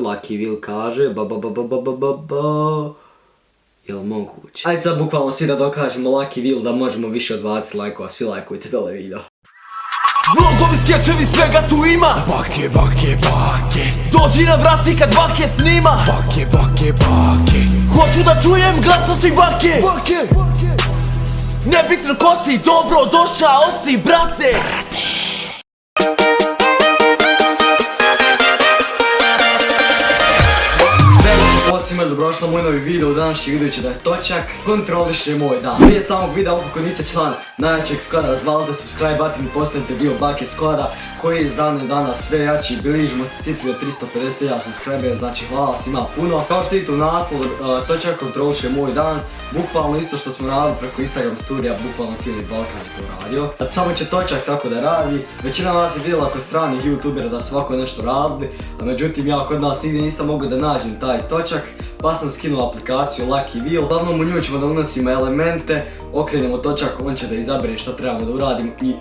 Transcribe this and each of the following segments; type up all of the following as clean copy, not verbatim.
Lucky Will kaže jel moguće? Ajde sad bukvalno svi da dokažemo Lucky Will da možemo više od 20 lajkova, svi lajkujte dole video. Vlogovi, skečevi, svega tu ima. Bake, bake, bake. Dođi na vrati kad bake snima. Bake, bake, bake. Hoću da čujem glas svih bake. Bake. Nebitno ko si, dobro došao si, brate. Svima dobrodošli na moj novi video. U današnji video će da je točak kontroliše moj dan. Prije samog videa, ako niste član najjačeg squada, razvalite subscribe button i postavite dio Bake squada koji je iz dana u dana sve jači. Bližimo se cifri od 350.000 subscribera, znači hvala svima puno. Kao što vidite u naslovu, točak kontroliše moj dan. Bukvalno isto što smo radili preko Instagram storija, bukvalno cijeli Balkan je to radio. Samo će točak tako da radi. Većina vas je vidjela kod stranih youtubera da su ovako nešto radili, a međutim ja kod nas nigdje nisam mogao da nađem taj točak, pa sam skinuo aplikaciju Lucky Will. Uglavnom u nju ćemo da unosimo elemente, okrenemo točak, on će da izabere što trebamo da uradimo i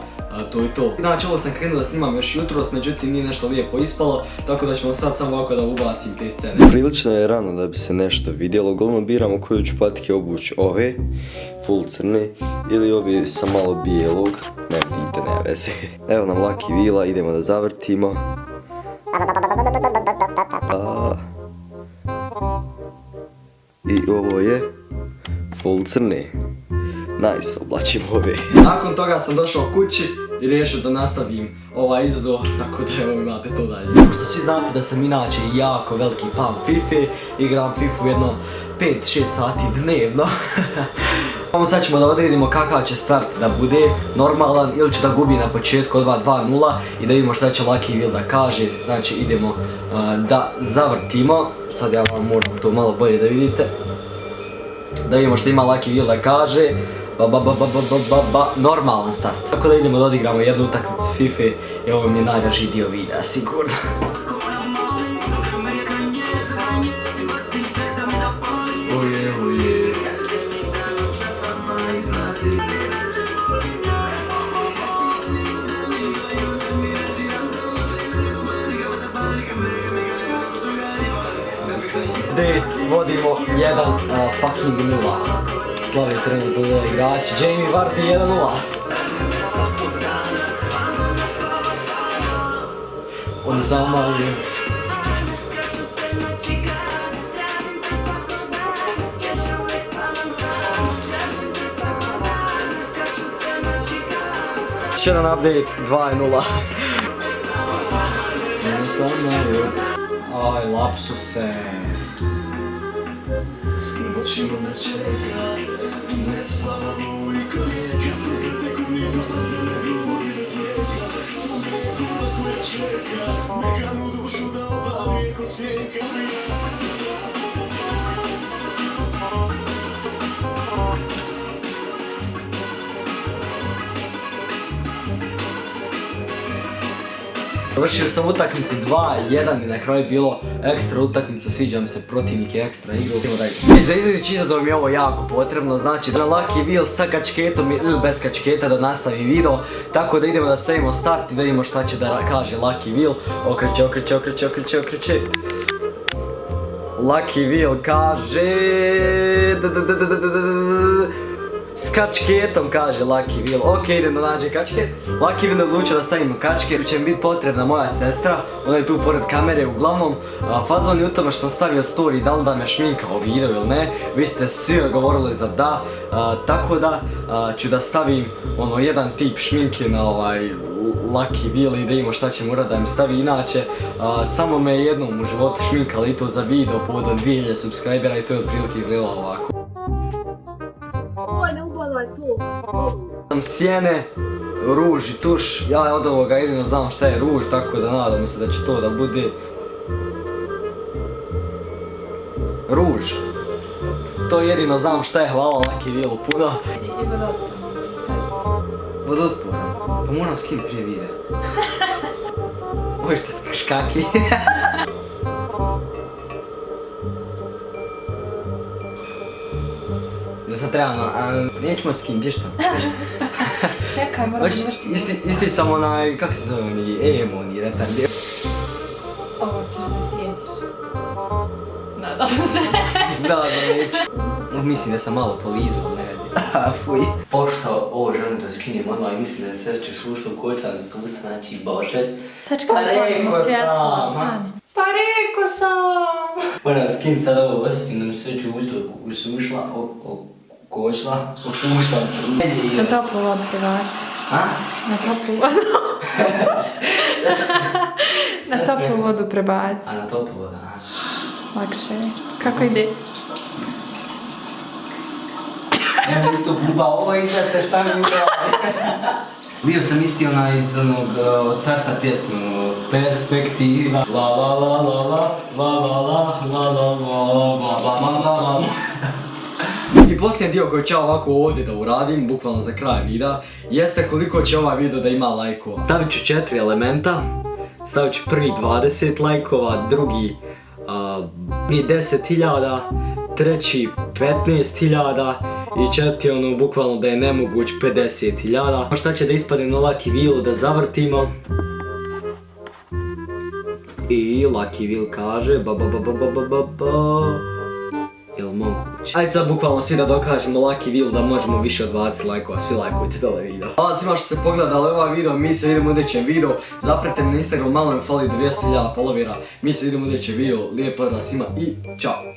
to je to. Znači ovo sam krenuo da snimam još jutros, međutim nije nešto lijepo ispalo, tako da ćemo sad samo ovako da ubacim te scene. Prilično je rano da bi se nešto vidjelo, uglavnom biramo koju ću patike obući, ove, full crne, ili ovi sa malo bijelog, ne pite, ne veze. Evo nam Lucky Willa, idemo da zavrtimo. I ovo je full crne. Nice, oblačimo ove. Nakon toga sam došao kući i riješio da nastavim ovaj izazov, tako da evo imate to dalje. Pošto svi znate da sam inače jako veliki fan FIFA, igram FIFA jedno 5-6 sati dnevno. Sad ćemo da odredimo kakav će start da bude normalan ili će da gubi na početku odmah 2-0 i da vidimo šta će Lucky Will da kaže. Znači idemo da zavrtimo, sad ja vam moram to malo bolje da vidite. Da vidimo što ima Lucky Will da kaže. Normalan start. Tako da idemo da odigramo jednu utakmicu FIFA i ovo mi je najdraži dio videa, sigurno. Vodimo 1 fucking 0. Slavi trenutno da igrači. Jamie Vardy 1-0. On zamalio. Još jedan update 2-0. On zamalio. Aj, lapsuse. Počimo na čega, ne spavamo i ko rijeka, suze tek u nizu bazene vodi bez lijeka, što neko lako je čeka, mekanu dušu da obavi ko sjenka. Završio sam utakmicu 2-1 i na kraju je bilo ekstra utakmica, sviđa mi se protivnik je ekstra igru. Za idući izazov mi je ovo jako potrebno, znači da Lucky Will sa kačketom ili bez kačketa da nastavi video. Tako da idemo da stavimo start i da vidimo šta će da kaže Lucky Will. Okreće, okreće, okreće, okreće, okreće. Lucky Will kaže... S kačketom kaže Lucky Will. Ok, idem da nađem kačket. Lucky Will je odlučio da stavimo kačket. Će mi biti potrebna moja sestra. Ona je tu pored kamere. Uglavnom, fazon je u tome što sam stavio story da li da me šminkao video ili ne. Vi ste svi odgovorili za da. Tako da ću da stavim jedan tip šminke na Lucky Will i da imamo šta će mu urati da mi stavi. Inače, samo me jednom u životu šminkali i to za video povodom 2000 subscribera i to je otprilike izgledalo ovako. Sam sjene, ruž i tuš, ja od ovoga jedino znam šta je ruž, tako da nadamo se da će to da bude ruž. To jedino znam šta je, hvala Lucky Willu puno. Vodotporan, pa moram skinuti prije videa. Možete škakli. Da sam trebao, neću moći skin, gdje što? Čekaj, moram završiti. Isti sam onaj, kako se zove oni, emo, oni retardi. Ovo ćeš da sjediš. Nadam se. Zna da neću. Mislim da sam malo polizao, ne vidim. Fuj. Pošto ovo želim da skinem odmah, mislim da se ćeš ušlo u kočan sustav, znači bože. Sačekaj, pojemo svjetlo, stani. Pa reko sam! Moram skin sad ovo osjetim da mi sve ću usušla, osušla se. Na toplu vodu prebaci. A? Na toplu vodu. Na toplu vodu prebaci. A na toplu vodu, aha. Lakše je. Kako ide? Evo isto buba, ovo izgleda šta mi uradi. Bio sam isti onaj iz onog od Carsa pjesmu Perspektiva. La la la la la, la la la la la la la la la. I posljednji dio koji ću ja ovako ovdje da uradim, bukvalno za kraj videa, jeste koliko će ovaj video da ima lajkova. Stavit ću 4 elementa, stavit ću prvi 20 lajkova, drugi 10.000, treći 15.000 i četvrti ono bukvalno da je nemoguć 50.000. Šta će da ispadne na Lucky Wheelu da zavrtimo. I Lucky Wheel kaže jel moguće? Ajde sad bukvalno svi da dokažemo Lucky Wheel da možemo više od 20 lajkova, svi lajkujte dole video. Hvala svima što ste pogledali ovaj video, mi se vidimo u idućem videu. Zapratite me na Instagram, malo mi fali 200.000 followera. Mi se vidimo u idućem videu, lijep pozdrav svima i čao!